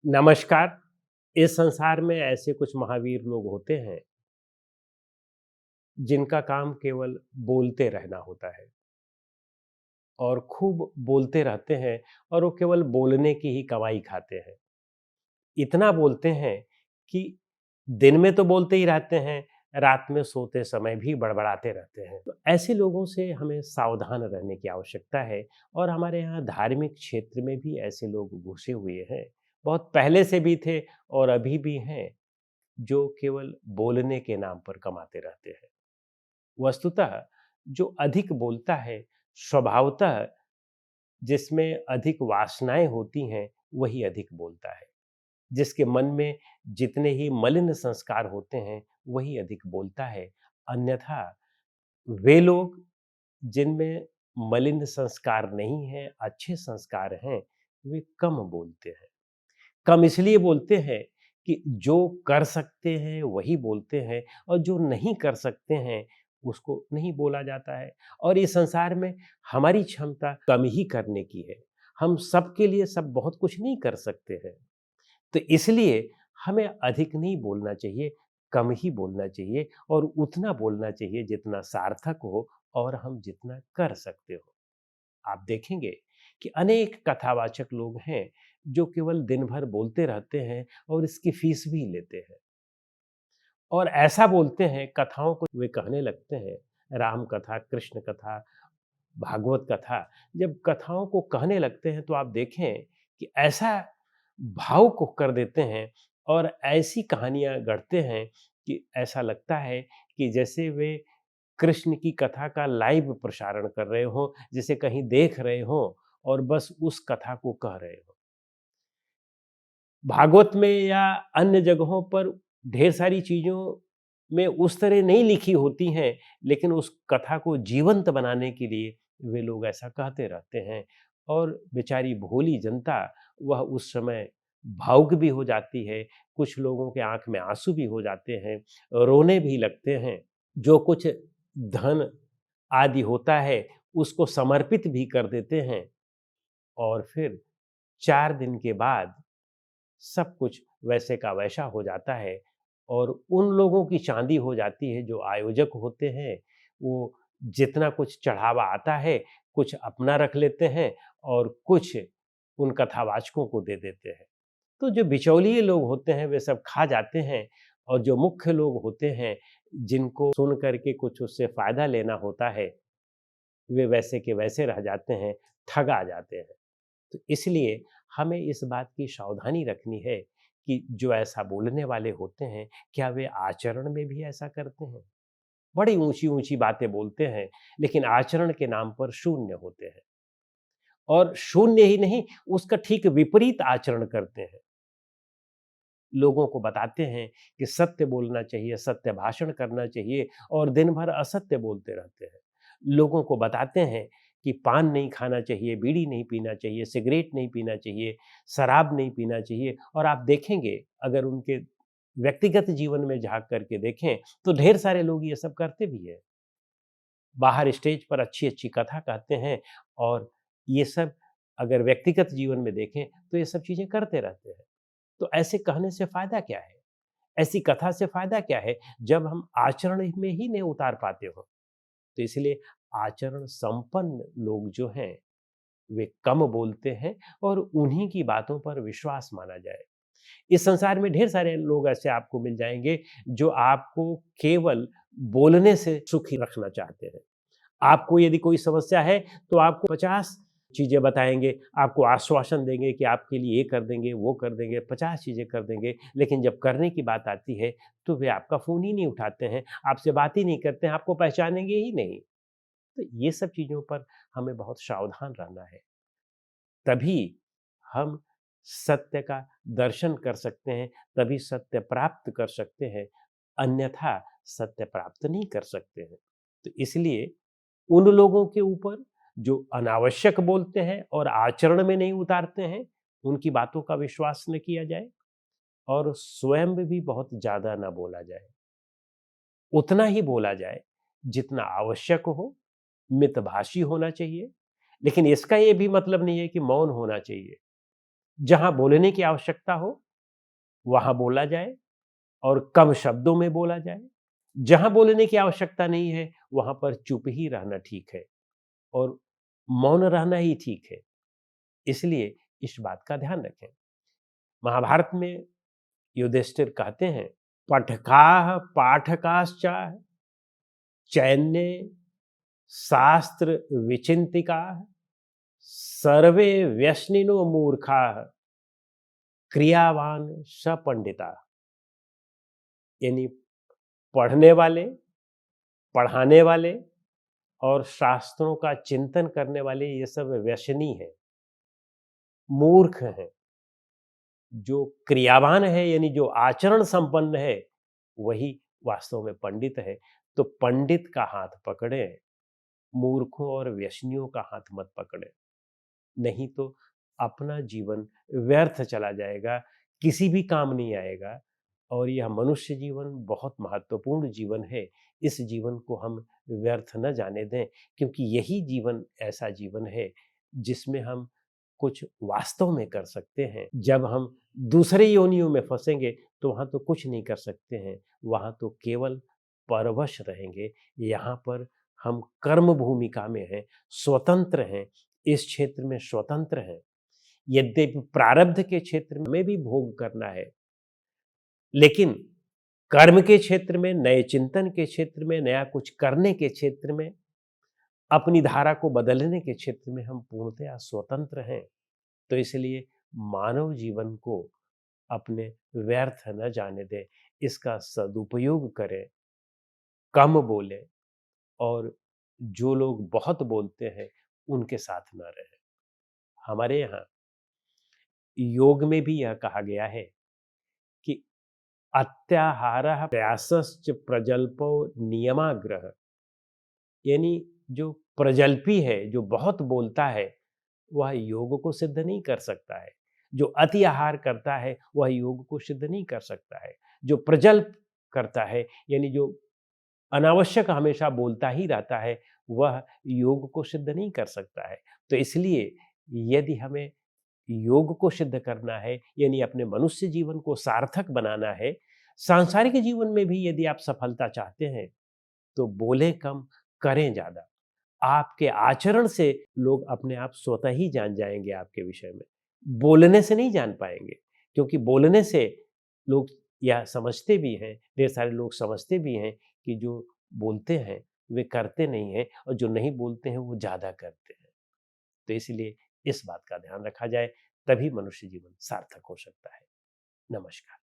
नमस्कार। इस संसार में ऐसे कुछ महावीर लोग होते हैं जिनका काम केवल बोलते रहना होता है और खूब बोलते रहते हैं और वो केवल बोलने की ही कमाई खाते हैं। इतना बोलते हैं कि दिन में तो बोलते ही रहते हैं, रात में सोते समय भी बड़बड़ाते रहते हैं। तो ऐसे लोगों से हमें सावधान रहने की आवश्यकता है और हमारे यहाँ धार्मिक क्षेत्र में भी ऐसे लोग घुसे हुए हैं। बहुत पहले से भी थे और अभी भी हैं, जो केवल बोलने के नाम पर कमाते रहते हैं। वस्तुतः जो अधिक बोलता है, स्वभावतः जिसमें अधिक वासनाएं होती हैं, वही अधिक बोलता है। जिसके मन में जितने ही मलिन संस्कार होते हैं, वही अधिक बोलता है। अन्यथा वे लोग जिनमें मलिन संस्कार नहीं हैं, अच्छे संस्कार हैं, वे कम बोलते हैं। कम इसलिए बोलते हैं कि जो कर सकते हैं वही बोलते हैं और जो नहीं कर सकते हैं उसको नहीं बोला जाता है। और इस संसार में हमारी क्षमता कम ही करने की है। हम सबके लिए सब बहुत कुछ नहीं कर सकते हैं। तो इसलिए हमें अधिक नहीं बोलना चाहिए, कम ही बोलना चाहिए और उतना बोलना चाहिए जितना सार्थक हो और हम जितना कर सकते हो। आप देखेंगे कि अनेक कथावाचक लोग हैं जो केवल दिन भर बोलते रहते हैं और इसकी फीस भी लेते हैं और ऐसा बोलते हैं, कथाओं को वे कहने लगते हैं। राम कथा, कृष्ण कथा, भागवत कथा, जब कथाओं को कहने लगते हैं तो आप देखें कि ऐसा भाव को कर देते हैं और ऐसी कहानियां गढ़ते हैं कि ऐसा लगता है कि जैसे वे कृष्ण की कथा का लाइव प्रसारण कर रहे हों, जिसे कहीं देख रहे हों और बस उस कथा को कह रहे हों। भागवत में या अन्य जगहों पर ढेर सारी चीज़ों में उस तरह नहीं लिखी होती हैं, लेकिन उस कथा को जीवंत बनाने के लिए वे लोग ऐसा कहते रहते हैं और बेचारी भोली जनता वह उस समय भावुक भी हो जाती है, कुछ लोगों के आँख में आँसू भी हो जाते हैं, रोने भी लगते हैं। जो कुछ धन आदि होता है, उसको समर्पित भी कर देते हैं और फिर 4 दिन के बाद सब कुछ वैसे का वैसा हो जाता है और उन लोगों की चांदी हो जाती है जो आयोजक होते हैं। वो जितना कुछ चढ़ावा आता है, कुछ अपना रख लेते हैं और कुछ उन कथावाचकों को दे देते हैं। तो जो बिचौलिए लोग होते हैं वे सब खा जाते हैं और जो मुख्य लोग होते हैं, जिनको सुन करके कुछ उससे फायदा लेना होता है, वे वैसे के वैसे रह जाते हैं, ठगा जाते हैं। तो इसलिए हमें इस बात की सावधानी रखनी है कि जो ऐसा बोलने वाले होते हैं, क्या वे आचरण में भी ऐसा करते हैं? बड़ी ऊँची-ऊँची बातें बोलते हैं, लेकिन आचरण के नाम पर शून्य होते हैं और शून्य ही नहीं, उसका ठीक विपरीत आचरण करते हैं। लोगों को बताते हैं कि सत्य बोलना चाहिए, सत्य भाषण करना चाहिए और दिन भर असत्य बोलते रहते हैं। लोगों को बताते हैं कि पान नहीं खाना चाहिए, बीड़ी नहीं पीना चाहिए, सिगरेट नहीं पीना चाहिए, शराब नहीं पीना चाहिए और आप देखेंगे अगर उनके व्यक्तिगत जीवन में झाँक करके देखें, तो ढेर सारे लोग ये सब करते भी हैं। बाहर स्टेज पर अच्छी-अच्छी कथा कहते हैं और ये सब अगर व्यक्तिगत जीवन में देखें, तो ये सब चीज़ें करते रहते हैं। तो ऐसे कहने से फ़ायदा क्या है? ऐसी कथा से फ़ायदा क्या है, जब हम आचरण में ही नहीं उतार पाते हो? तो इसलिए आचरण संपन्न लोग जो हैं, वे कम बोलते हैं और उन्हीं की बातों पर विश्वास माना जाए। इस संसार में ढेर सारे लोग ऐसे आपको मिल जाएँगे, जो आपको केवल बोलने से सुखी रखना चाहते हैं। आपको यदि कोई समस्या है, तो आपको 50 चीज़ें बताएँगे, आपको आश्वासन देंगे कि आपके लिए ये कर देंगे, वो कर देंगे, 50 चीज़ें कर देंगे, लेकिन जब करने की बात आती है, तो वे आपका फ़ोन ही नहीं उठाते हैं, आपसे बात ही नहीं करते हैं, आपको पहचानेंगे ही नहीं। तो ये सब चीज़ों पर हमें बहुत सावधान रहना है, तभी हम सत्य का दर्शन कर सकते हैं, तभी सत्य प्राप्त कर सकते हैं, अन्यथा सत्य प्राप्त नहीं कर सकते हैं। तो इसलिए उन लोगों के ऊपर जो अनावश्यक बोलते हैं और आचरण में नहीं उतारते हैं, उनकी बातों का विश्वास न किया जाए और स्वयं भी बहुत ज़्यादा ना बोला जाए। उतना ही बोला जाए जितना आवश्यक हो, मितभाषी होना चाहिए, लेकिन इसका ये भी मतलब नहीं है कि मौन होना चाहिए। जहाँ बोलने की आवश्यकता हो, वहाँ बोला जाए और कम शब्दों में बोला जाए। जहाँ बोलने की आवश्यकता नहीं है, वहाँ पर चुप ही रहना ठीक है और मौन रहना ही ठीक है। इसलिए इस बात का ध्यान रखें। महाभारत में युधिष्ठिर कहते हैं, पठकाः पाठकाश्च चैन्ये शास्त्र विचिन्तिकाः सर्वे व्यसनिनो मूर्खाः क्रियावान स पंडिता। यानी पढ़ने वाले, पढ़ाने वाले और शास्त्रों का चिंतन करने वाले ये सब व्यसनी हैं, मूर्ख हैं। जो क्रियावान है यानी जो आचरण संपन्न है, वही वास्तव में पंडित है। तो पंडित का हाथ पकड़ें, मूर्खों और व्यसनियों का हाथ मत पकड़ें। नहीं तो अपना जीवन व्यर्थ चला जाएगा, किसी भी काम नहीं आएगा। और यह मनुष्य जीवन बहुत महत्वपूर्ण जीवन है। इस जीवन को हम व्यर्थ न जाने दें, क्योंकि यही जीवन ऐसा जीवन है जिसमें हम कुछ वास्तव में कर सकते हैं। जब हम दूसरे योनियों में फंसेंगे तो वहाँ तो कुछ नहीं कर सकते हैं, वहाँ तो केवल परवश रहेंगे। यहाँ पर हम कर्म भूमिका में हैं, स्वतंत्र हैं, इस क्षेत्र में स्वतंत्र हैं। यद्यपि प्रारब्ध के क्षेत्र में भी भोग करना है, लेकिन कर्म के क्षेत्र में, नए चिंतन के क्षेत्र में, नया कुछ करने के क्षेत्र में, अपनी धारा को बदलने के क्षेत्र में हम पूर्णतया स्वतंत्र हैं। तो इसलिए मानव जीवन को अपने व्यर्थ न जाने दें, इसका सदुपयोग करें, कम बोलें और जो लोग बहुत बोलते हैं उनके साथ न रहें। हमारे यहाँ योग में भी यह कहा गया है कि अत्याहारः प्रयासश्च प्रजल्पो नियमाग्रह। यानी जो प्रजल्पी है, जो बहुत बोलता है, वह योग को सिद्ध नहीं कर सकता है। जो अति आहार करता है वह योग को सिद्ध नहीं कर सकता है। जो प्रजल्प करता है यानी जो अनावश्यक हमेशा बोलता ही रहता है, वह योग को सिद्ध नहीं कर सकता है। तो इसलिए यदि हमें योग को सिद्ध करना है, यानी अपने मनुष्य जीवन को सार्थक बनाना है, सांसारिक जीवन में भी यदि आप सफलता चाहते हैं, तो बोलें कम, करें ज़्यादा। आपके आचरण से लोग अपने आप स्वतः ही जान जाएँगे आपके विषय में। बोलने से नहीं जान पाएँगे, क्योंकि बोलने से लोग यह समझते भी हैं, ढेर सारे लोग समझते भी हैं कि जो बोलते हैं, वे करते नहीं हैं और जो नहीं बोलते हैं, वो ज़्यादा करते हैं। तो इसलिए इस बात का ध्यान रखा जाए, तभी मनुष्य जीवन सार्थक हो सकता है। नमस्कार।